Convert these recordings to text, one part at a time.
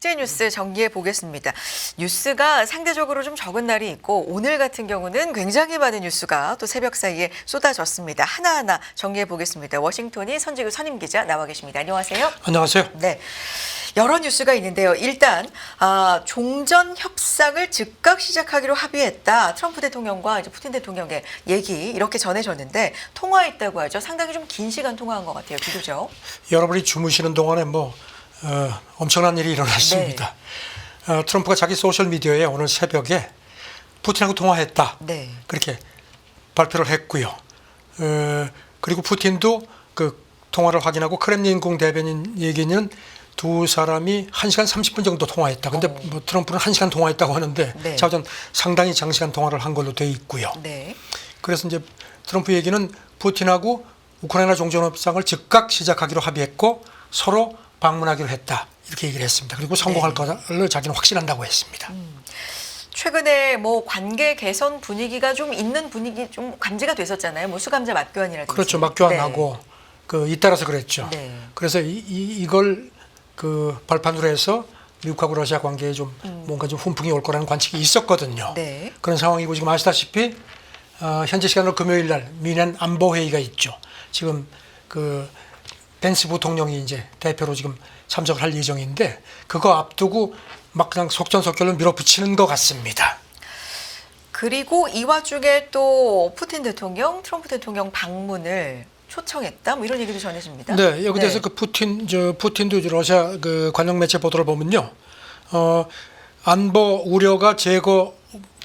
국제 뉴스 정리해 보겠습니다. 뉴스가 상대적으로 좀 적은 날이 있고 오늘 같은 경우는 굉장히 많은 뉴스가 또 새벽 사이에 쏟아졌습니다. 하나하나 정리해 보겠습니다. 워싱턴이 선지규 선임 기자 나와 계십니다. 안녕하세요. 안녕하세요. 네. 여러 뉴스가 있는데요. 일단 종전 협상을 즉각 시작하기로 합의했다. 트럼프 대통령과 이제 푸틴 대통령의 얘기 이렇게 전해졌는데 통화했다고 하죠. 상당히 좀 긴 시간 통화한 것 같아요. 비교적. 여러분이 주무시는 동안에 엄청난 일이 일어났습니다. 네. 트럼프가 자기 소셜 미디어에 오늘 새벽에 푸틴하고 통화했다. 네. 그렇게 발표를 했고요. 그리고 푸틴도 그 통화를 확인하고 크렘린궁 대변인 얘기는 두 사람이 1시간 30분 정도 통화했다. 근데 트럼프는 1시간 통화했다고 하는데 네. 자전 상당히 장시간 통화를 한 걸로 돼 있고요. 네. 그래서 이제 트럼프 얘기는 푸틴하고 우크라이나 종전협상을 즉각 시작하기로 합의했고 서로 방문하기로 했다. 이렇게 얘기를 했습니다. 그리고 성공할 것을 자기는 확신한다고 했습니다. 최근에 관계 개선 분위기가 좀 있는 분위기 좀 감지가 됐었잖아요. 수감자 맞교환이라든지. 그렇죠. 맞교환하고 네. 잇따라서 그랬죠. 네. 그래서 이걸 발판으로 해서 미국하고 러시아 관계에 좀 뭔가 좀 훈풍이 올 거라는 관측이 있었거든요. 네. 그런 상황이고 지금 아시다시피 현재 시간으로 금요일 날 미넨 안보 회의가 있죠. 지금 벤스 부통령이 이제 대표로 지금 참석을 할 예정인데 그거 앞두고 막 그냥 속전속결로 밀어붙이는 것 같습니다. 그리고 이 와중에 또 푸틴 대통령, 트럼프 대통령 방문을 초청했다. 이런 얘기도 전해집니다. 네, 여기 대해서 푸틴도 러시아 관영 매체 보도를 보면요, 안보 우려가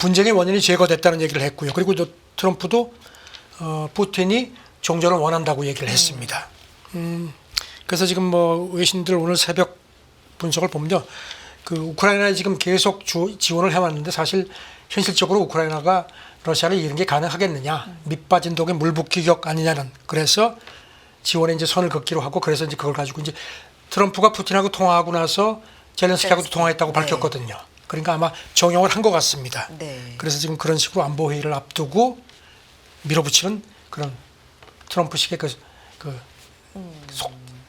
분쟁의 원인이 제거됐다는 얘기를 했고요. 그리고 또 트럼프도 푸틴이 종전을 원한다고 얘기를 했습니다. 그래서 지금 외신들 오늘 새벽 분석을 보면요, 우크라이나에 지금 계속 지원을 해왔는데 사실 현실적으로 우크라이나가 러시아를 이기는 게 가능하겠느냐, 밑빠진 독에 물 붓기 격 아니냐는, 그래서 지원에 이제 선을 긋기로 하고, 그래서 이제 그걸 가지고 이제 트럼프가 푸틴하고 통화하고 나서 젤렌스키하고도 통화했다고 밝혔거든요. 그러니까 아마 정용을 한 것 같습니다. 네. 그래서 지금 그런 식으로 안보 회의를 앞두고 밀어붙이는 그런 트럼프식의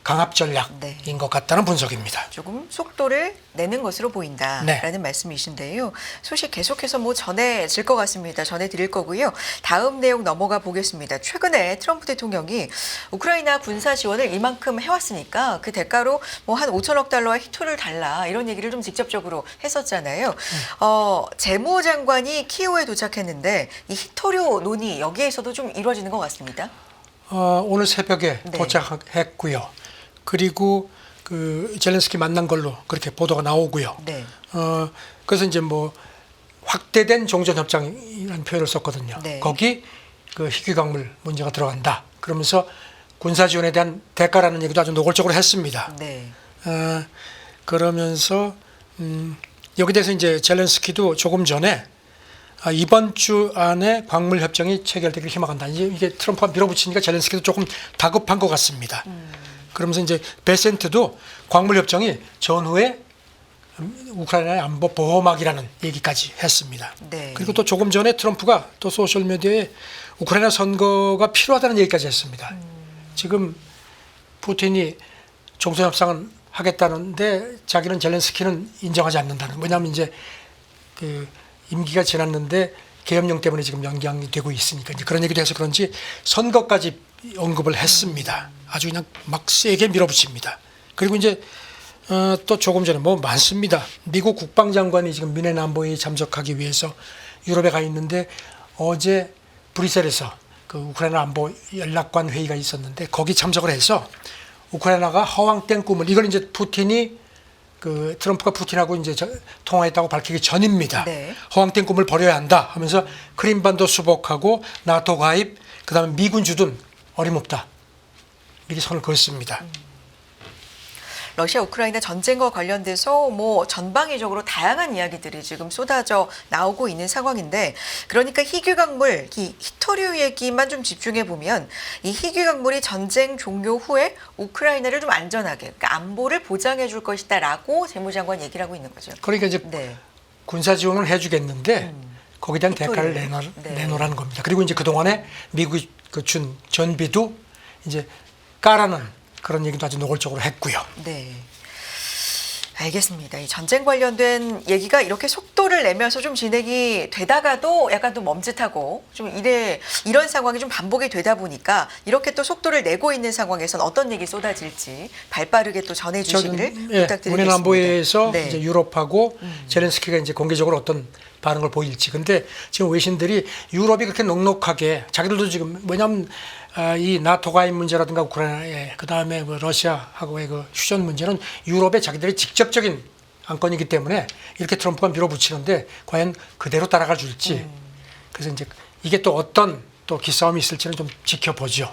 강압 전략인 것 같다는 분석입니다. 조금 속도를 내는 것으로 보인다라는 말씀이신데요. 소식 계속해서 전해질 것 같습니다. 전해드릴 거고요. 다음 내용 넘어가 보겠습니다. 최근에 트럼프 대통령이 우크라이나 군사 지원을 이만큼 해왔으니까 그 대가로 한 5천억 달러의 희토를 달라 이런 얘기를 좀 직접적으로 했었잖아요. 재무장관이 키이우에 도착했는데 이 희토료 논의 여기에서도 좀 이루어지는 것 같습니다. 오늘 새벽에 도착했고요. 그리고 젤렌스키 만난 걸로 그렇게 보도가 나오고요. 네. 그래서 이제 확대된 종전협정이라는 표현을 썼거든요. 네. 거기 희귀광물 문제가 들어간다. 그러면서 군사 지원에 대한 대가라는 얘기도 아주 노골적으로 했습니다. 네. 그러면서 여기 대해서 이제 젤렌스키도 조금 전에 이번 주 안에 광물 협정이 체결되기를 희망한다. 이게 트럼프가 밀어붙이니까 젤렌스키도 조금 다급한 것 같습니다. 그러면서 이제 베센트도 광물 협정이 전후에 우크라이나의 안보 보호막이라는 얘기까지 했습니다. 네. 그리고 또 조금 전에 트럼프가 또 소셜 미디어에 우크라이나 선거가 필요하다는 얘기까지 했습니다. 지금 푸틴이 종전협상은 하겠다는데 자기는 젤렌스키는 인정하지 않는다는. 왜냐하면 이제 임기가 지났는데 계엄령 때문에 지금 연기가 되고 있으니까 이제 그런 얘기도 해서 그런지 선거까지 언급을 했습니다. 아주 그냥 막 세게 밀어붙입니다. 그리고 이제 또 조금 전에 많습니다. 미국 국방장관이 지금 미넨 안보회의에 참석하기 위해서 유럽에 가 있는데 어제 브뤼셀에서 우크라이나 안보 연락관 회의가 있었는데 거기 참석을 해서 우크라이나가 허황된 꿈을, 이걸 이제 푸틴이 트럼프가 푸틴하고 이제 통화했다고 밝히기 전입니다. 네. 허황된 꿈을 버려야 한다 하면서 크림반도 수복하고 나토 가입, 그다음에 미군 주둔 어림없다, 이렇게 선을 그었습니다. 러시아 우크라이나 전쟁과 관련돼서 전방위적으로 다양한 이야기들이 지금 쏟아져 나오고 있는 상황인데, 그러니까 희귀광물, 이 희토류 얘기만 좀 집중해 보면 이 희귀광물이 전쟁 종료 후에 우크라이나를 좀 안전하게, 그러니까 안보를 보장해 줄 것이다라고 재무장관 얘기를 하고 있는 거죠. 그러니까 이제 군사 지원을 해주겠는데 거기에 대한 대가를 내놓으라는 겁니다. 그리고 이제 그 동안에 미국이 준 전비도 이제 까라는 그런 얘기도 아주 노골적으로 했고요. 네. 알겠습니다. 이 전쟁 관련된 얘기가 이렇게 속도를 내면서 좀 진행이 되다가도 약간 또 멈칫하고 좀 이런 상황이 좀 반복이 되다 보니까 이렇게 또 속도를 내고 있는 상황에선 어떤 얘기 쏟아질지 발빠르게 또 전해주시기를 부탁드리겠습니다. 문해인 안보회에서 네. 이제 유럽하고 젤렌스키가 이제 공개적으로 어떤 반응을 보일지. 근데 지금 외신들이 유럽이 그렇게 넉넉하게 자기들도 지금 왜냐하면 이 나토 가입 문제라든가 우크라이나의 그다음에 뭐 러시아하고의 그 휴전 문제는 유럽의 자기들의 직접적인 안건이기 때문에 이렇게 트럼프가 밀어붙이는데 과연 그대로 따라가 줄지. 그래서 이제 이게 또 어떤 또 기싸움이 있을지는 좀 지켜보죠.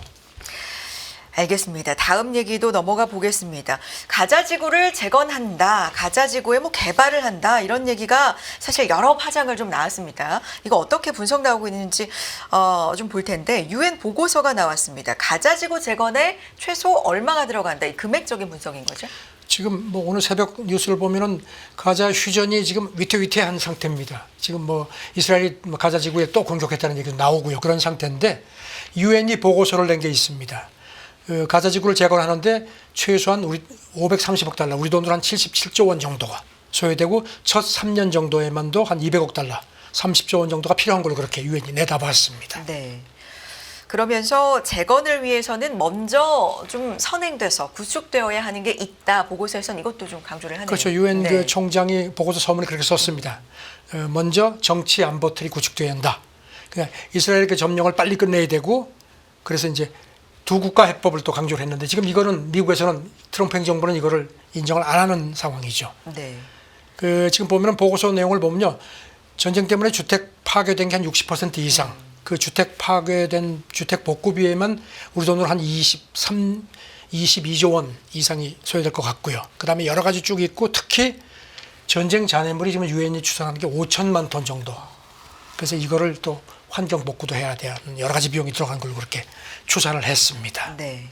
알겠습니다. 다음 얘기도 넘어가 보겠습니다. 가자 지구를 재건한다. 가자 지구에 뭐 개발을 한다. 이런 얘기가 사실 여러 파장을 좀 나왔습니다. 이거 어떻게 분석 나오고 있는지 좀 볼 텐데 유엔 보고서가 나왔습니다. 가자 지구 재건에 최소 얼마가 들어간다. 이 금액적인 분석인 거죠? 지금 뭐 오늘 새벽 뉴스를 보면은 가자 휴전이 지금 위태위태한 상태입니다. 지금 뭐 이스라엘이 가자 지구에 또 공격했다는 얘기도 나오고요. 그런 상태인데 유엔이 보고서를 낸 게 있습니다. 가자 지구를 재건하는데 최소한 우리 530억 달러, 우리 돈으로 한 77조 원 정도가 소요되고 첫 3년 정도에만도 한 200억 달러, 30조 원 정도가 필요한 걸로 그렇게 유엔이 내다봤습니다. 네. 그러면서 재건을 위해서는 먼저 좀 선행돼서 구축되어야 하는 게 있다. 보고서에서는 이것도 좀 강조를 하네요. 그렇죠. 유엔 네. 그 총장이 보고서 서문에 그렇게 썼습니다. 먼저 정치 안보 틀이 구축돼야 한다. 그냥 이스라엘 그 점령을 빨리 끝내야 되고 그래서 이제 두 국가 해법을 또 강조를 했는데 지금 이거는 미국에서는 트럼프 행정부는 이거를 인정을 안 하는 상황이죠. 네. 그 지금 보면은 보고서 내용을 보면요. 전쟁 때문에 주택 파괴된 게 한 60% 이상. 그 주택 파괴된 주택 복구비에만 우리 돈으로 한 22조 원 이상이 소요될 것 같고요. 그다음에 여러 가지 쭉 있고 특히 전쟁 잔해물이 지금 유엔이 추산하는 게 5천만 톤 정도. 그래서 이거를 또 환경 복구도 해야 되는 여러 가지 비용이 들어간 걸로 그렇게 추산을 했습니다. 네.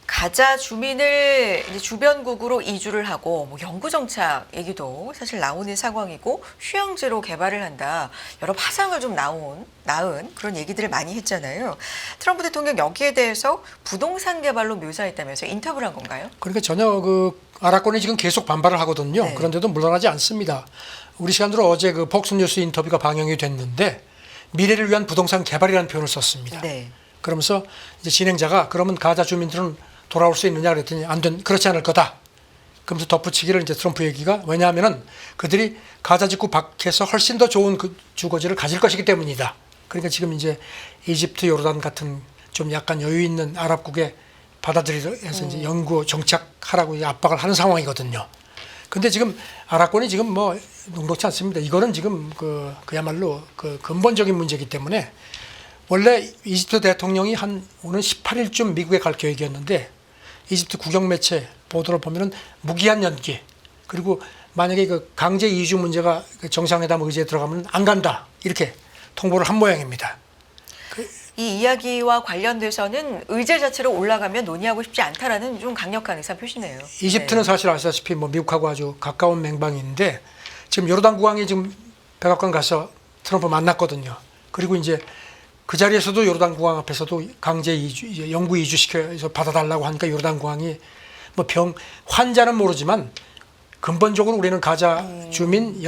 가자 주민을 이제 주변국으로 이주를 하고 뭐 영구 정착 얘기도 사실 나오는 상황이고 휴양지로 개발을 한다. 여러 파상을 좀 낳은 그런 얘기들을 많이 했잖아요. 트럼프 대통령 여기에 대해서 부동산 개발로 묘사했다면서 인터뷰를 한 건가요? 그러니까 전혀 그 아랍권이 지금 계속 반발을 하거든요. 네. 그런데도 물러나지 않습니다. 우리 시간으로 어제 그 폭스뉴스 인터뷰가 방영이 됐는데 미래를 위한 부동산 개발이라는 표현을 썼습니다. 네. 그러면서 이제 진행자가 그러면 가자 주민들은 돌아올 수 있느냐 그랬더니 그렇지 않을 거다. 그러면서 덧붙이기를 이제 트럼프 얘기가 왜냐하면은 그들이 가자 지구 밖에서 훨씬 더 좋은 그 주거지를 가질 것이기 때문이다. 그러니까 지금 이제 이집트, 요르단 같은 좀 약간 여유 있는 아랍국에 받아들여서 이제 영구 정착하라고 압박을 하는 상황이거든요. 근데 지금 아랍권이 지금 뭐 녹록지 않습니다. 이거는 지금 그야말로 그 근본적인 문제이기 때문에 원래 이집트 대통령이 오는 18일쯤 미국에 갈 계획이었는데 이집트 국영 매체 보도를 보면은 무기한 연기 그리고 만약에 그 강제 이주 문제가 그 정상회담 의제에 들어가면 안 간다 이렇게 통보를 한 모양입니다. 이 이야기와 관련돼서는 의제 자체로 올라가면 논의하고 싶지 않다라는 좀 강력한 의사 표시네요. 이집트는 네. 사실 아시다시피 뭐 미국하고 아주 가까운 맹방인데 지금 요르단 국왕이 지금 백악관 가서 트럼프 만났거든요. 그리고 이제 그 자리에서도 요르단 국왕 앞에서도 강제 이주, 영구 이주시켜서 받아달라고 하니까 요르단 국왕이 뭐 환자는 모르지만 근본적으로 우리는 가자 주민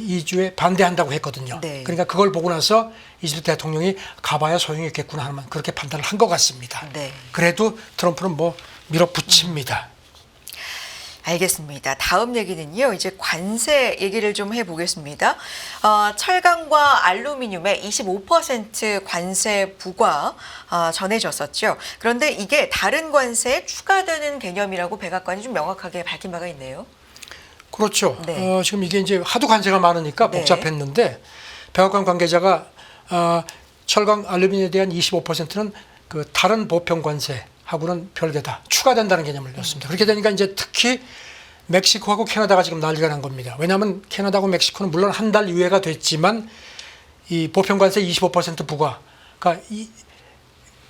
이주에 반대한다고 했거든요. 네. 그러니까 그걸 보고 나서 이집트 대통령이 가봐야 소용이 있겠구나 하는 그렇게 판단을 한 것 같습니다. 네. 그래도 트럼프는 뭐 밀어붙입니다. 알겠습니다. 다음 얘기는요. 이제 관세 얘기를 좀 해보겠습니다. 철강과 알루미늄에 25% 관세 부과 전해졌었죠. 그런데 이게 다른 관세에 추가되는 개념이라고 백악관이 좀 명확하게 밝힌 바가 있네요. 그렇죠. 네. 지금 이게 이제 하도 관세가 많으니까 네. 복잡했는데 백악관 관계자가 철강 알루미늄에 대한 25%는 그 다른 보편 관세하고는 별개다. 추가된다는 개념을 넣었습니다. 그렇게 되니까 이제 특히 멕시코하고 캐나다가 지금 난리가 난 겁니다. 왜냐하면 캐나다하고 멕시코는 물론 한 달 유예가 됐지만 이 보편 관세 25% 부과가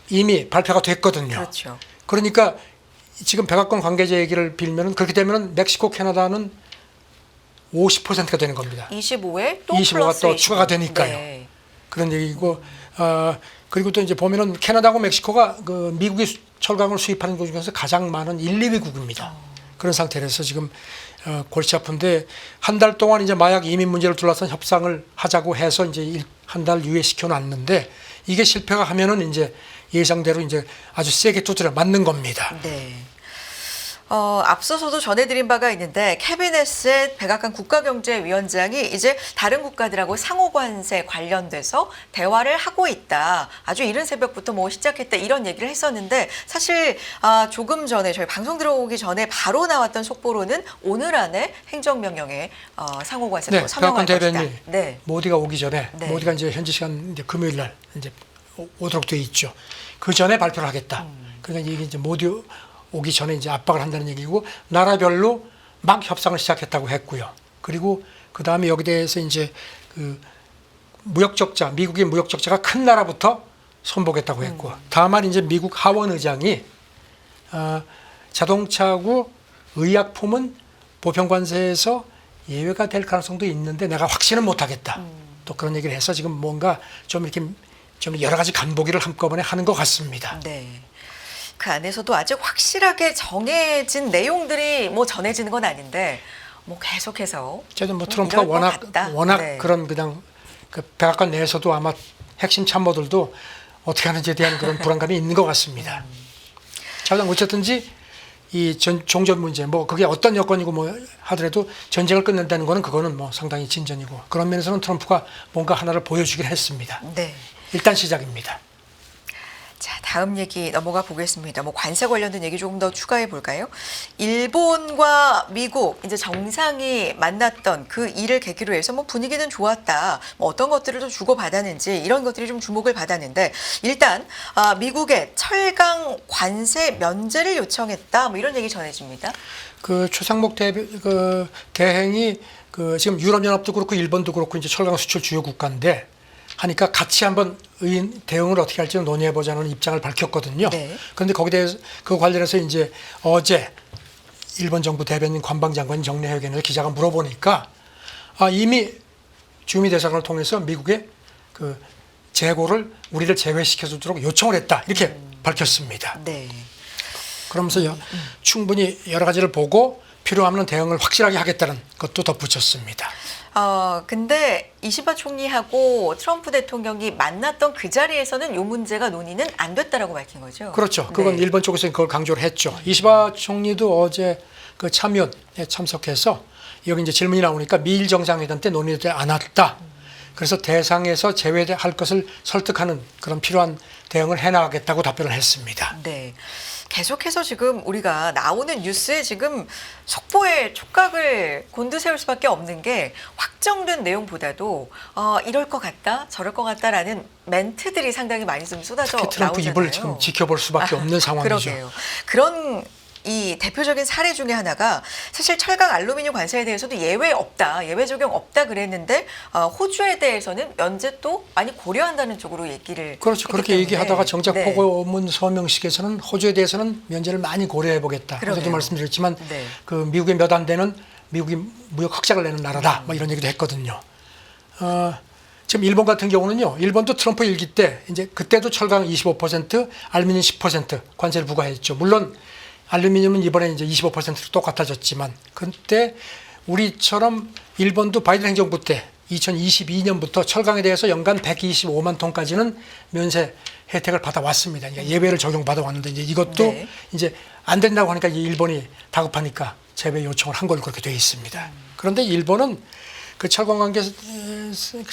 이미 발표가 됐거든요. 그렇죠. 그러니까 지금 백악관 관계자 얘기를 빌면은 그렇게 되면은 멕시코, 캐나다는 50%가 되는 겁니다. 25에 또 25가 플러스 또 추가가 되니까요. 네. 그런 얘기고 그리고 또 이제 보면은 캐나다하고 멕시코가 그 미국이 철강을 수입하는 것 중에서 가장 많은 1, 2위국입니다. 그런 상태라서 지금 골치 아픈데 한 달 동안 이제 마약 이민 문제를 둘러싼 협상을 하자고 해서 이제 한 달 유예시켜 놨는데 이게 실패가 하면은 이제 예상대로 이제 아주 세게 두드려 맞는 겁니다. 네. 앞서서도 전해드린 바가 있는데 캐비넷의 백악관 국가경제위원장이 이제 다른 국가들하고 상호관세 관련돼서 대화를 하고 있다. 아주 이른 새벽부터 뭐 시작했다 이런 얘기를 했었는데 사실 조금 전에 저희 방송 들어오기 전에 바로 나왔던 속보로는 오늘 안에 행정명령에 상호관세로 서명할 것이다. 대변인 네. 모디가 오기 전에 네. 모디가 이제 현지 시간 이제 금요일 날 이제 오도록 돼 있죠. 그 전에 발표를 하겠다. 그러니까 이게 이제 모디 오기 전에 이제 압박을 한다는 얘기고 나라별로 막 협상을 시작했다고 했고요. 그리고 그 다음에 여기 대해서 이제 그 무역 적자, 미국의 무역 적자가 큰 나라부터 손보겠다고 했고, 다만 이제 미국 하원 의장이 자동차하고 의약품은 보편 관세에서 예외가 될 가능성도 있는데 내가 확신은 못하겠다. 또 그런 얘기를 해서 지금 뭔가 좀 이렇게 좀 여러 가지 간보기를 한꺼번에 하는 것 같습니다. 네. 그 안에서도 아직 확실하게 정해진 내용들이 뭐 전해지는 건 아닌데 뭐 계속해서 저는 뭐 트럼프가 이럴 것 같다. 워낙 네. 그런 그냥 그 백악관 내에서도 아마 핵심 참모들도 어떻게 하는지에 대한 그런 불안감이 있는 것 같습니다. 자, 어쨌든지 이 종전 문제 뭐 그게 어떤 여건이고 뭐 하더라도 전쟁을 끝낸다는 거는 그거는 뭐 상당히 진전이고 그런 면에서는 트럼프가 뭔가 하나를 보여주긴 했습니다. 네. 일단 시작입니다. 자, 다음 얘기 넘어가 보겠습니다. 뭐 관세 관련된 얘기 조금 더 추가해 볼까요? 일본과 미국 이제 정상이 만났던 그 일을 계기로 해서 뭐 분위기는 좋았다. 뭐 어떤 것들을 또 주고받았는지 이런 것들이 좀 주목을 받았는데 일단 미국의 철강 관세 면제를 요청했다. 뭐 이런 얘기 전해집니다. 그 최상목 대행이 그 지금 유럽연합도 그렇고 일본도 그렇고 이제 철강 수출 주요 국가인데 하니까 같이 한번 대응을 어떻게 할지 논의해 보자는 입장을 밝혔거든요. 네. 그런데 거기에 대해서 그 관련해서 이제 어제 일본 정부 대변인 관방장관이 정례회견에서 기자가 물어보니까 이미 주미 대사관을 통해서 미국의 그 재고를 우리를 제외시켜 주도록 요청을 했다 이렇게 밝혔습니다. 네. 그러면서 충분히 여러 가지를 보고 필요하면 대응을 확실하게 하겠다는 것도 덧붙였습니다. 근데 이시바 총리하고 트럼프 대통령이 만났던 그 자리에서는 이 문제가 논의는 안 됐다라고 밝힌 거죠. 그렇죠. 그건 네. 일본 쪽에서 그걸 강조를 했죠. 이시바 총리도 어제 그 참여에 참석해서 여기 이제 질문이 나오니까 미일 정상회담 때 논의되지 않았다. 그래서 대상에서 제외할 것을 설득하는 그런 필요한 대응을 해나가겠다고 답변을 했습니다. 네. 계속해서 지금 우리가 나오는 뉴스에 지금 속보에 촉각을 곤두세울 수밖에 없는 게 확정된 내용보다도 이럴 것 같다, 저럴 것 같다라는 멘트들이 상당히 많이 좀 쏟아져 특히 트럼프 나오잖아요. 입을 지금 지켜볼 수밖에 없는 상황이죠. 그러게요. 그런 이 대표적인 사례 중에 하나가 사실 철강 알루미늄 관세에 대해서도 예외 없다, 예외 적용 없다 그랬는데 호주에 대해서는 면제 또 많이 고려한다는 쪽으로 얘기를 그렇죠. 했기 그렇게 때문에. 얘기하다가 정작 네. 포고문 서명식에서는 호주에 대해서는 면제를 많이 고려해 보겠다. 그러게요. 어제도 말씀드렸지만 네. 그 미국에 몇 안 되는 미국이 무역 흑자를 내는 나라다. 뭐 이런 얘기도 했거든요. 지금 일본 같은 경우는요. 일본도 트럼프 일기 때 이제 그때도 철강 25%, 알루미늄 10% 관세를 부과했죠. 물론 알루미늄은 이번에 이제 25%로 똑같아졌지만 그때 우리처럼 일본도 바이든 행정부 때 2022년부터 철강에 대해서 연간 125만 톤까지는 면세 혜택을 받아왔습니다. 그러니까 예외를 적용받아 왔는데 이제 이것도 네. 이제 안 된다고 하니까 이제 일본이 다급하니까 제외 요청을 한 걸로 그렇게 되어 있습니다. 그런데 일본은 그 철강 관계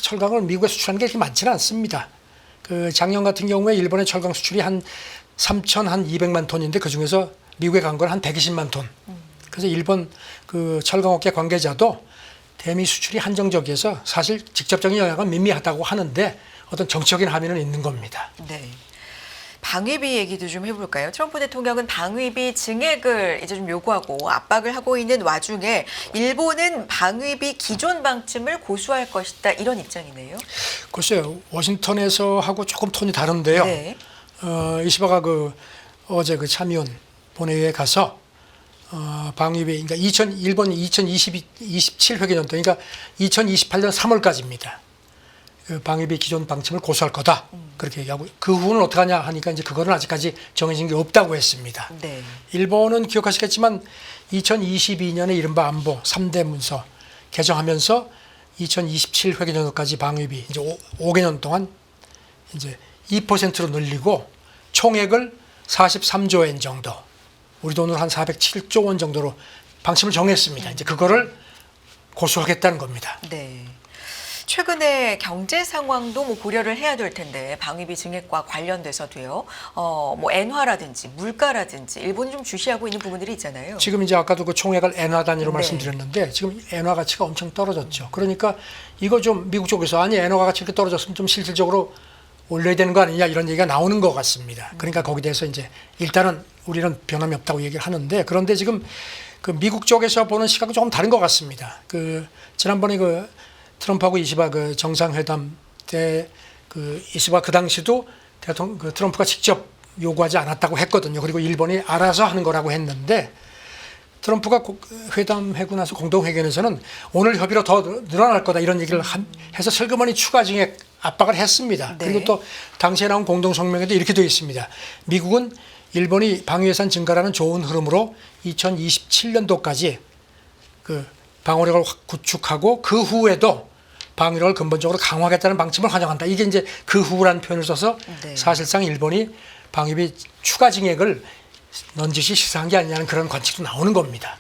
철강을 미국에 수출하는 게 그렇게 많지는 않습니다. 그 작년 같은 경우에 일본의 철강 수출이 한 3,200만 톤인데 그 중에서 미국에 간 건 한 120만 톤. 그래서 일본 그 철강업계 관계자도 대미 수출이 한정적이어서 사실 직접적인 영향은 미미하다고 하는데 어떤 정치적인 함의는 있는 겁니다. 네. 방위비 얘기도 좀 해볼까요? 트럼프 대통령은 방위비 증액을 이제 좀 요구하고 압박을 하고 있는 와중에 일본은 방위비 기존 방침을 고수할 것이다 이런 입장이네요. 글쎄요, 워싱턴에서 하고 조금 톤이 다른데요. 네. 이시바가 그 어제 그 참의원 본회의에 가서 방위비 그러니까 일본 2027 회계년도 그러니까 2028년 3월까지입니다. 그 방위비 기존 방침을 고수할 거다. 그렇게 얘기하고 그 후는 어떻게 하냐 하니까 이제 그거는 아직까지 정해진 게 없다고 했습니다. 네. 일본은 기억하시겠지만 2022년에 이른바 안보 3대 문서 개정하면서 2027 회계년도까지 방위비 이제 5개년 동안 이제 2%로 늘리고 총액을 43조 엔 정도, 우리 돈으로 한 407조 원 정도로 방침을 정했습니다. 이제 그거를 고수하겠다는 겁니다. 네. 최근에 경제 상황도 뭐 고려를 해야 될 텐데 방위비 증액과 관련돼서도요. 뭐 엔화라든지 물가라든지 일본이 좀 주시하고 있는 부분들이 있잖아요. 지금 이제 아까도 그 총액을 엔화 단위로 네. 말씀드렸는데 지금 엔화 가치가 엄청 떨어졌죠. 그러니까 이거 좀 미국 쪽에서 아니 엔화 가치 이렇게 떨어졌으면 좀 실질적으로 올려야 되는 거 아니냐 이런 얘기가 나오는 것 같습니다. 그러니까 거기에 대해서 이제 일단은 우리는 변함이 없다고 얘기를 하는데 그런데 지금 그 미국 쪽에서 보는 시각은 조금 다른 것 같습니다. 그 지난번에 그 트럼프하고 이시바 그 정상회담 때 그 이시바 그 당시도 대통령 그 트럼프가 직접 요구하지 않았다고 했거든요. 그리고 일본이 알아서 하는 거라고 했는데 트럼프가 회담하고 나서 공동회견에서는 오늘 협의로 더 늘어날 거다 이런 얘기를 해서 슬그머니 추가 증액 압박을 했습니다. 네. 그리고 또 당시에 나온 공동성명에도 이렇게 되어 있습니다. 미국은 일본이 방위 예산 증가라는 좋은 흐름으로 2027년도까지 그 방어력을 구축하고 그 후에도 방위력을 근본적으로 강화하겠다는 방침을 환영한다. 이게 이제 그 후라는 표현을 써서 네. 사실상 일본이 방위비 추가 증액을 넌지시 시사한 게 아니냐는 그런 관측도 나오는 겁니다.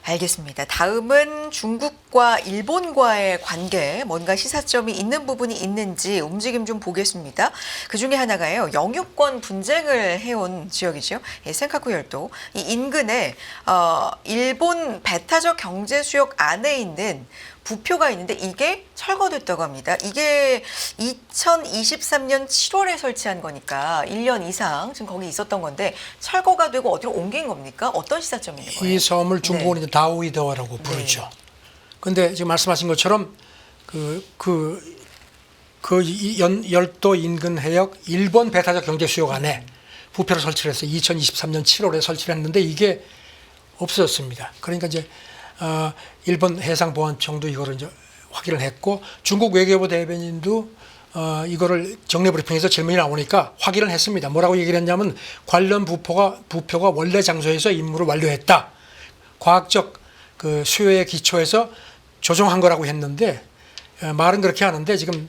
알겠습니다. 다음은 중국과 일본과의 관계, 뭔가 시사점이 있는 부분이 있는지 움직임 좀 보겠습니다. 그 중에 하나가요, 영유권 분쟁을 해온 지역이죠. 예, 센카쿠 열도. 이 인근에 일본 배타적 경제 수역 안에 있는 부표가 있는데 이게 철거됐다고 합니다. 이게 2023년 7월에 설치한 거니까 1년 이상 지금 거기 있었던 건데 철거가 되고 어디로 옮긴 겁니까? 어떤 시사점이 있는 거예요? 이 섬을 중국은 이제 다오이더라고 부르죠. 그런데 지금 말씀하신 것처럼 열도 인근 해역 일본 배타적 경제 수역 안에 부표를 설치를 해서 2023년 7월에 설치를 했는데 이게 없어졌습니다. 그러니까 이제 일본 해상보안청도 이거를 이제 확인을 했고 중국 외교부 대변인도 이거를 정례 브리핑에서 질문이 나오니까 확인을 했습니다. 뭐라고 얘기를 했냐면 관련 부표가 원래 장소에서 임무를 완료했다. 과학적 그 수요에 기초해서 조정한 거라고 했는데 말은 그렇게 하는데 지금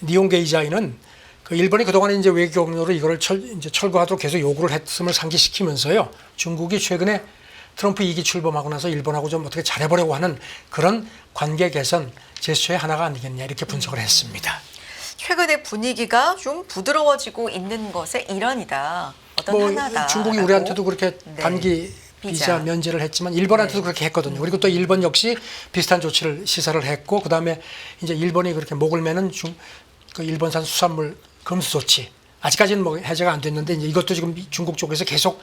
니혼게 이자이는 그 일본이 그동안에 이제 외교 경로로 이거를 이제 철거하도록 계속 요구를 했음을 상기시키면서요. 중국이 최근에 트럼프 2기 출범하고 나서 일본하고 좀 어떻게 잘해보려고 하는 그런 관계 개선 제스처의 하나가 아니겠냐 이렇게 분석을 했습니다. 최근에 분위기가 좀 부드러워지고 있는 것의 일환이다. 어떤 하나다. 중국이 우리한테도 그렇게 단기 비자 면제를 했지만 일본한테도 그렇게 했거든요. 그리고 또 일본 역시 비슷한 조치를 시사를 했고 그다음에 이제 일본이 그렇게 목을 매는 그 일본산 수산물 금수 조치 아직까지는 뭐 해제가 안 됐는데 이제 이것도 지금 중국 쪽에서 계속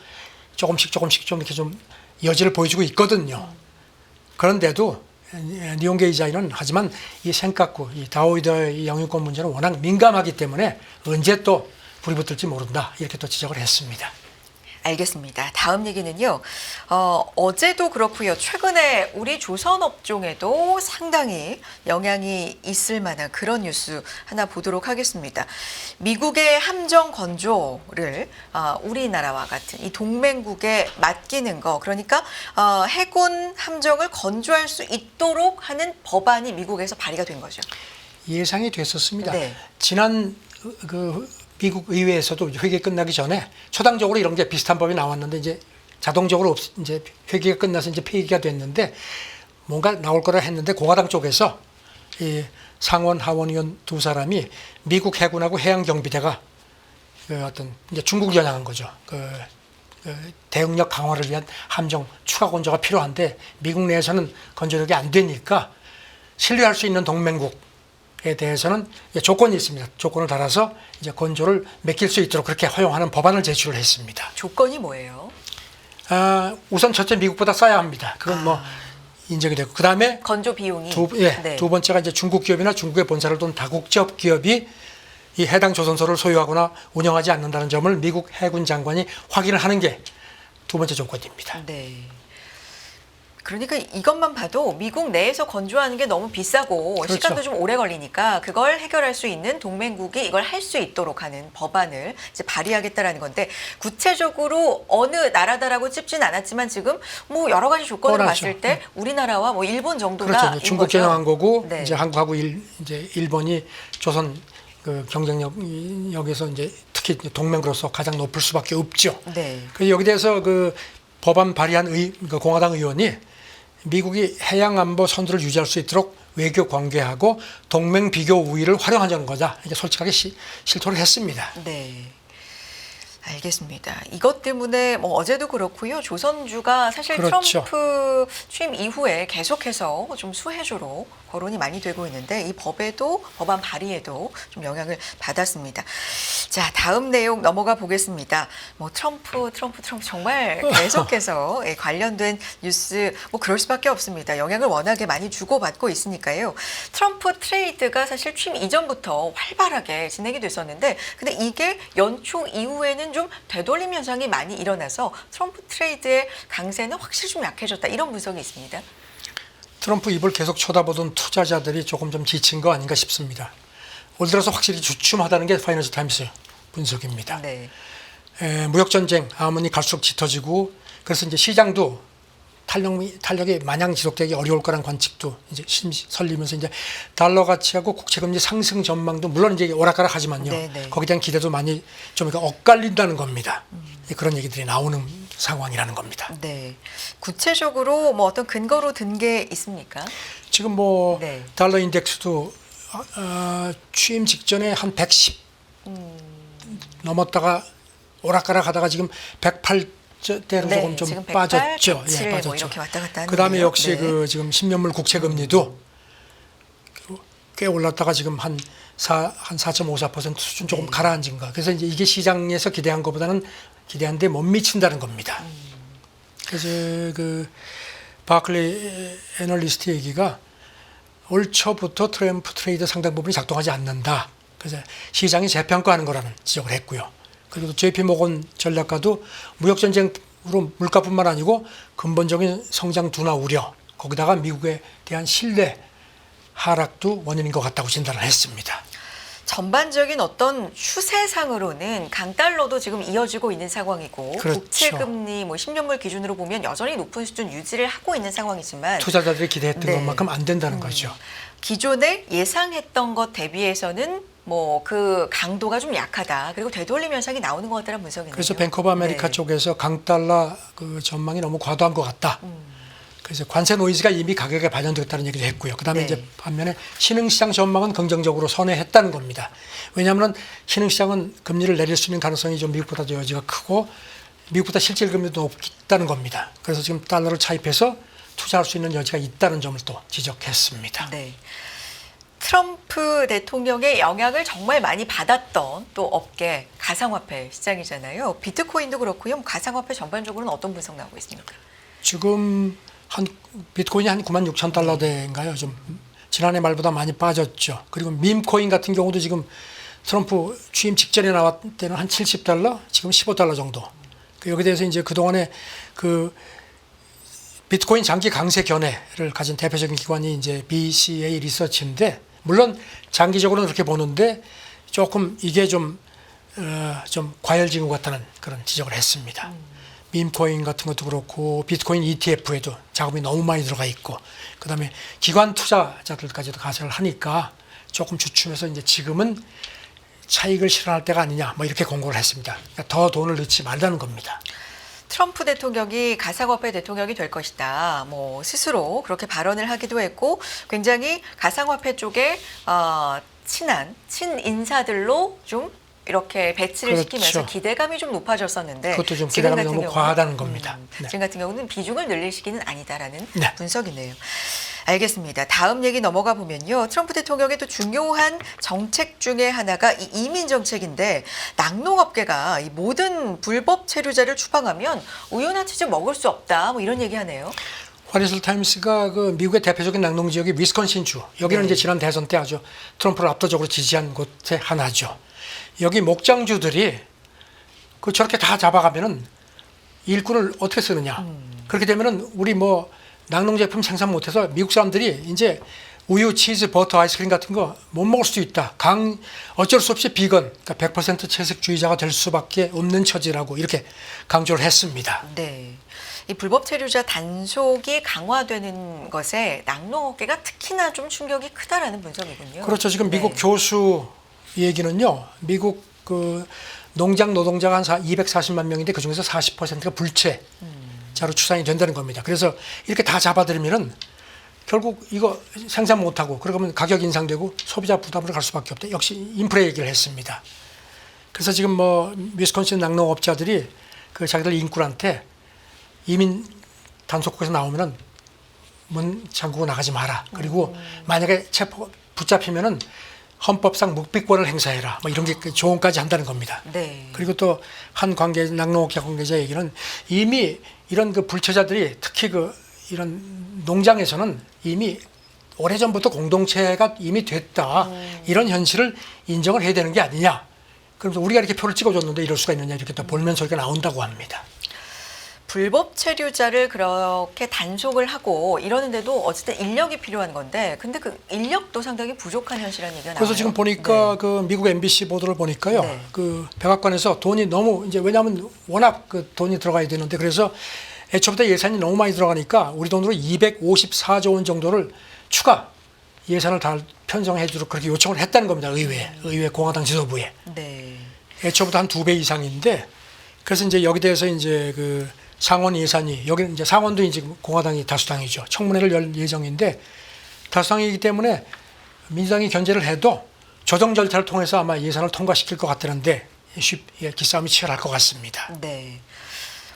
조금씩 좀 이렇게 좀 여지를 보여주고 있거든요. 그런데도 니혼게 이자이는 하지만 이 센카쿠, 이 다오이더의 이 영유권 문제는 워낙 민감하기 때문에 언제 또 불이 붙을지 모른다 이렇게 또 지적을 했습니다. 알겠습니다. 다음 얘기는요. 어제도 그렇고요. 최근에 우리 조선 업종에도 상당히 영향이 있을 만한 그런 뉴스 하나 보도록 하겠습니다. 미국의 함정 건조를 우리나라와 같은 이 동맹국에 맡기는 거, 그러니까 해군 함정을 건조할 수 있도록 하는 법안이 미국에서 발의가 된 거죠. 예상이 됐었습니다. 네. 지난 미국 의회에서도 회계 끝나기 전에 초당적으로 이런 게 비슷한 법이 나왔는데 이제 자동적으로 이제 회계가 끝나서 이제 폐기가 됐는데 뭔가 나올 거라 했는데 공화당 쪽에서 이 상원 하원의원 두 사람이 미국 해군하고 해양경비대가 그 어떤 이제 중국을 겨냥한 거죠. 그 대응력 강화를 위한 함정 추가 건조가 필요한데 미국 내에서는 건조력이 안 되니까 신뢰할 수 있는 동맹국에 대해서는 조건이 있습니다. 조건을 달아서 이제 건조를 맡길 수 있도록 그렇게 허용하는 법안을 제출을 했습니다. 조건이 뭐예요? 우선 첫째 미국보다 싸야 합니다. 그건 뭐 인정이 되고 그 다음에 건조 비용이 두 번째가 이제 중국 기업이나 중국에 본사를 둔 다국적 기업이 이 해당 조선소를 소유하거나 운영하지 않는다는 점을 미국 해군 장관이 확인을 하는 게 두 번째 조건입니다. 네. 그러니까 이것만 봐도 미국 내에서 건조하는 게 너무 비싸고 그렇죠. 시간도 좀 오래 걸리니까 그걸 해결할 수 있는 동맹국이 이걸 할 수 있도록 하는 법안을 이제 발의하겠다라는 건데 구체적으로 어느 나라다라고 찝진 않았지만 지금 뭐 여러 가지 조건을 뻔하죠. 봤을 때 우리나라와 뭐 일본 정도가 그렇죠. 이제 중국 겨냥한 거고 네. 이제 한국하고 이제 일본이 조선 그 경쟁력에서 이제 특히 동맹으로서 가장 높을 수밖에 없죠. 네. 그래서 여기 대해서 그 법안 발의한 그 공화당 의원이 미국이 해양 안보 선두를 유지할 수 있도록 외교 관계하고 동맹 비교 우위를 활용하자는 거다. 이게 솔직하게 실토를 했습니다. 네. 알겠습니다. 이것 때문에 뭐 어제도 그렇고요. 조선주가 사실 그렇죠. 트럼프 취임 이후에 계속해서 좀 수혜주로 거론이 많이 되고 있는데 이 법에도 법안 발의에도 좀 영향을 받았습니다. 자, 다음 내용 넘어가 보겠습니다. 뭐 트럼프 정말 계속해서 관련된 뉴스 뭐 그럴 수밖에 없습니다. 영향을 워낙에 많이 주고받고 있으니까요. 트럼프 트레이드가 사실 취임 이전부터 활발하게 진행이 됐었는데 근데 이게 연초 이후에는 좀 되돌림 현상이 많이 일어나서 트럼프 트레이드의 강세는 확실히 좀 약해졌다. 이런 분석이 있습니다. 트럼프 입을 계속 쳐다보던 투자자들이 조금 좀 지친 거 아닌가 싶습니다. 올 들어서 확실히 주춤하다는 게 파이낸셜 타임스 분석입니다. 네. 무역 전쟁 아무니 갈수록 짙어지고 그래서 이제 시장도 탄력이 마냥 지속되기 어려울 거란 관측도 이제 설리면서 이제 달러 가치하고 국채 금리 상승 전망도 물론 이제 오락가락하지만요. 네네. 거기에 대한 기대도 많이 좀 엇갈린다는 겁니다. 그런 얘기들이 나오는 상황이라는 겁니다. 네. 구체적으로 뭐 어떤 근거로 든 게 있습니까? 지금 뭐 네. 달러 인덱스도 취임 직전에 한 110 넘었다가 오락가락하다가 지금 108대로 네, 조금 좀 지금 108, 빠졌죠. 107 예, 뭐 빠졌죠. 이렇게 왔다 갔다 하는데요. 그다음에 역시 네. 그 지금 10년물 국채 금리도 꽤 올랐다가 지금 한 4.54% 수준 조금 네. 가라앉은 거. 그래서 이제 이게 시장에서 기대한 것보다는 기대한 데 못 미친다는 겁니다. 그래서 그 바클리 애널리스트 얘기가 올 초부터 트럼프 트레이드 상당 부분이 작동하지 않는다. 그래서 시장이 재평가하는 거라는 지적을 했고요. 그리고 JP 모건 전략가도 무역 전쟁으로 물가뿐만 아니고 근본적인 성장 둔화 우려, 거기다가 미국에 대한 신뢰 하락도 원인인 것 같다고 진단을 했습니다. 전반적인 어떤 추세상으로는 강달러도 지금 이어지고 있는 상황이고 그렇죠. 국채 금리 뭐 10년물 기준으로 보면 여전히 높은 수준 유지를 하고 있는 상황이지만 투자자들이 기대했던 네. 것만큼 안 된다는 거죠. 기존에 예상했던 것 대비해서는 뭐 그 강도가 좀 약하다. 그리고 되돌림 현상이 나오는 것 같다는 분석이네요. 그래서 뱅크 오브 아메리카 네. 쪽에서 강달러 그 전망이 너무 과도한 것 같다. 그래서 관세 노이즈가 이미 가격에 반영됐다는 얘기도 했고요. 그다음에 네. 이제 반면에 신흥시장 전망은 긍정적으로 선회했다는 겁니다. 왜냐하면 신흥시장은 금리를 내릴 수 있는 가능성이 좀 미국보다 여지가 크고 미국보다 실질 금리도 높다는 겁니다. 그래서 지금 달러를 차입해서 투자할 수 있는 여지가 있다는 점을 또 지적했습니다. 네. 트럼프 대통령의 영향을 정말 많이 받았던 또 업계 가상화폐 시장이잖아요. 비트코인도 그렇고요. 가상화폐 전반적으로는 어떤 분석 나오고 있습니까? 지금 한 비트코인이 한 9만 6천 달러대인가요? 좀 지난해 말보다 많이 빠졌죠. 그리고 밈코인 같은 경우도 지금 트럼프 취임 직전에 나왔을 때는 한 70달러, 지금 15달러 정도. 여기에 대해서 이제 그동안에 그 비트코인 장기 강세 견해를 가진 대표적인 기관이 이제 BCA 리서치인데, 물론 장기적으로는 그렇게 보는데 조금 이게 좀 과열진 것 같다는 그런 지적을 했습니다. 밈코인 같은 것도 그렇고 비트코인 ETF에도 자금이 너무 많이 들어가 있고, 그다음에 기관 투자자들까지도 가세를 하니까 조금 주춤해서 이제 지금은 차익을 실현할 때가 아니냐, 뭐 이렇게 공고를 했습니다. 그러니까 더 돈을 넣지 말라는 겁니다. 트럼프 대통령이 가상화폐 대통령이 될 것이다. 뭐 스스로 그렇게 발언을 하기도 했고 굉장히 가상화폐 쪽에 친한 인사들로 좀 이렇게 배치를 그렇죠. 시키면서 기대감이 좀 높아졌었는데 그것도 좀 지금 기대감이 같은 너무 경우는, 과하다는 겁니다. 네. 지금 같은 경우는 비중을 늘릴 시기는 아니다라는 네. 분석이네요. 알겠습니다. 다음 얘기 넘어가 보면요. 트럼프 대통령의 또 중요한 정책 중에 하나가 이 이민 정책인데 낙농업계가 이 모든 불법 체류자를 추방하면 우유나 치즈 먹을 수 없다. 뭐 이런 얘기하네요. 파이낸셜 타임스가 그 미국의 대표적인 낙농 지역이 위스콘신주, 여기는 네. 이제 지난 대선 때 아주 트럼프를 압도적으로 지지한 곳의 하나죠. 여기 목장주들이 그 저렇게 다 잡아가면은 일꾼을 어떻게 쓰느냐. 그렇게 되면은 우리 뭐 낙농 제품 생산 못해서 미국 사람들이 이제 우유, 치즈, 버터, 아이스크림 같은 거 못 먹을 수도 있다. 어쩔 수 없이 비건, 그러니까 100% 채식주의자가 될 수밖에 없는 처지라고 이렇게 강조를 했습니다. 네. 이 불법 체류자 단속이 강화되는 것에 낙농업계가 특히나 좀 충격이 크다라는 분석이군요. 그렇죠. 지금 미국 네. 교수 얘기는요. 미국 그 농장 노동자가 한 240만 명인데 그중에서 40%가 불체자로 추산이 된다는 겁니다. 그래서 이렇게 다 잡아들이면은 결국 이거 생산 못하고 그러면 가격 인상되고 소비자 부담으로 갈 수밖에 없다. 역시 인프레 얘기를 했습니다. 그래서 지금 뭐 위스콘신 낙농업자들이 그 자기들 인구한테 이민 단속국에서 나오면은 문 잠그고 나가지 마라. 그리고 만약에 붙잡히면은 헌법상 묵비권을 행사해라. 뭐 이런 게 조언까지 한다는 겁니다. 네. 그리고 또 한 낙농업계 관계자 얘기는 이미 이런 그 불체자들이 특히 그 이런 농장에서는 이미 오래전부터 공동체가 이미 됐다. 이런 현실을 인정을 해야 되는 게 아니냐. 그래서 우리가 이렇게 표를 찍어줬는데 이럴 수가 있느냐 이렇게 또 볼멘 소리가 나온다고 합니다. 불법 체류자를 그렇게 단속을 하고 이러는데도 어쨌든 인력이 필요한 건데 근데 그 인력도 상당히 부족한 현실이라는 얘기가 나와요. 그래서 지금 보니까 네. 그 미국 MBC 보도를 보니까요. 네. 그 백악관에서 돈이 너무 이제 왜냐하면 워낙 그 돈이 들어가야 되는데 그래서 애초부터 예산이 너무 많이 들어가니까 우리 돈으로 254조 원 정도를 추가 예산을 다 편성해 주도록 그렇게 요청을 했다는 겁니다. 의회 공화당 지도부에. 네. 애초부터 한 2배 이상인데 그래서 이제 여기 대해서 이제 그 상원 예산이 여기는 이제 상원도 이제 공화당이 다수당이죠. 청문회를 열 예정인데 다수당이기 때문에 민주당이 견제를 해도 조정 절차를 통해서 아마 예산을 통과시킬 것 같다는데 기싸움이 치열할 것 같습니다. 네.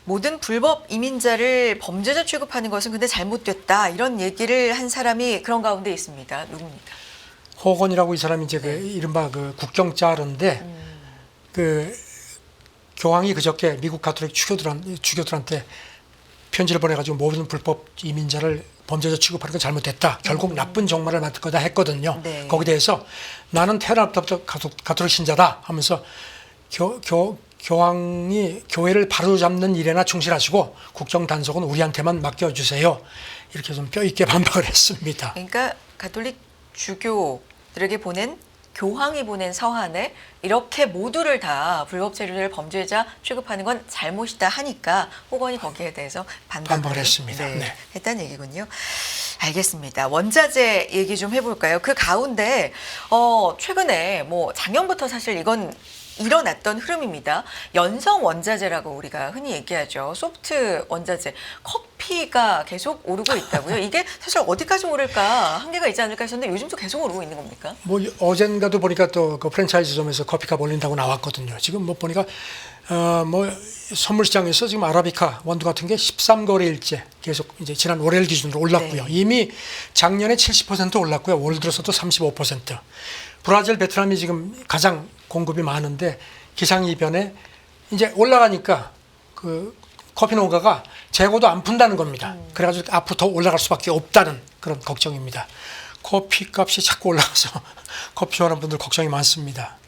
모든 불법 이민자를 범죄자 취급하는 것은 근데 잘못됐다 이런 얘기를 한 사람이 그런 가운데 있습니다. 누굽니까? 호건이라고 이 사람이 이제 그 이른바 그 국경자르인데 그 교황이 그저께 미국 가톨릭 주교들한테 편지를 보내가지고 모든 불법 이민자를 범죄자 취급하는 건 잘못됐다. 결국 나쁜 종말을 맞을 거다 했거든요. 네. 거기에 대해서 나는 태어날부터 가톨릭 신자다 하면서 교황이 교회를 바로잡는 일에나 충실하시고 국정 단속은 우리한테만 맡겨주세요. 이렇게 좀 뼈 있게 반박을 했습니다. 그러니까 가톨릭 주교들에게 보낸 교황이 보낸 서한에 이렇게 모두를 다 불법 체류자를 범죄자 취급하는 건 잘못이다 하니까 호건이 거기에 대해서 반박을 했습니다. 네, 네. 했다는 얘기군요. 알겠습니다. 원자재 얘기 좀 해볼까요? 그 가운데 최근에 뭐 작년부터 사실 이건 일어났던 흐름입니다. 연성 원자재라고 우리가 흔히 얘기하죠. 소프트 원자재, 커피가 계속 오르고 있다고요. 이게 사실 어디까지 오를까 한계가 있지 않을까 했었는데 요즘도 계속 오르고 있는 겁니까? 뭐 어젠가도 보니까 또 그 프랜차이즈점에서 커피값 올린다고 나왔거든요. 지금 뭐 보니까 뭐 선물 시장에서 지금 아라비카 원두 같은 게 13거래일째 계속 이제 지난 월요일 기준으로 올랐고요. 네. 이미 작년에 70% 올랐고요. 올 들어서도 35%. 브라질, 베트남이 지금 가장 공급이 많은데 기상이변에 이제 올라가니까 그 커피 농가가 재고도 안 푼다는 겁니다. 그래가지고 앞으로 더 올라갈 수밖에 없다는 그런 걱정입니다. 커피 값이 자꾸 올라가서 커피 좋아하는 분들 걱정이 많습니다.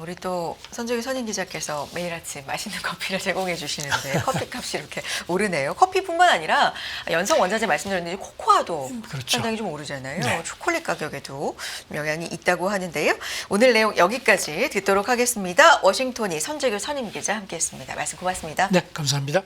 우리 또 선정희 선임 기자께서 매일 아침 맛있는 커피를 제공해 주시는데 커피값이 이렇게 오르네요. 커피뿐만 아니라 연성 원자재 말씀드렸는데 코코아도 그렇죠. 상당히 좀 오르잖아요. 네. 초콜릿 가격에도 영향이 있다고 하는데요. 오늘 내용 여기까지 듣도록 하겠습니다. 워싱턴이 선재규 선임 기자 함께했습니다. 말씀 고맙습니다. 네, 감사합니다.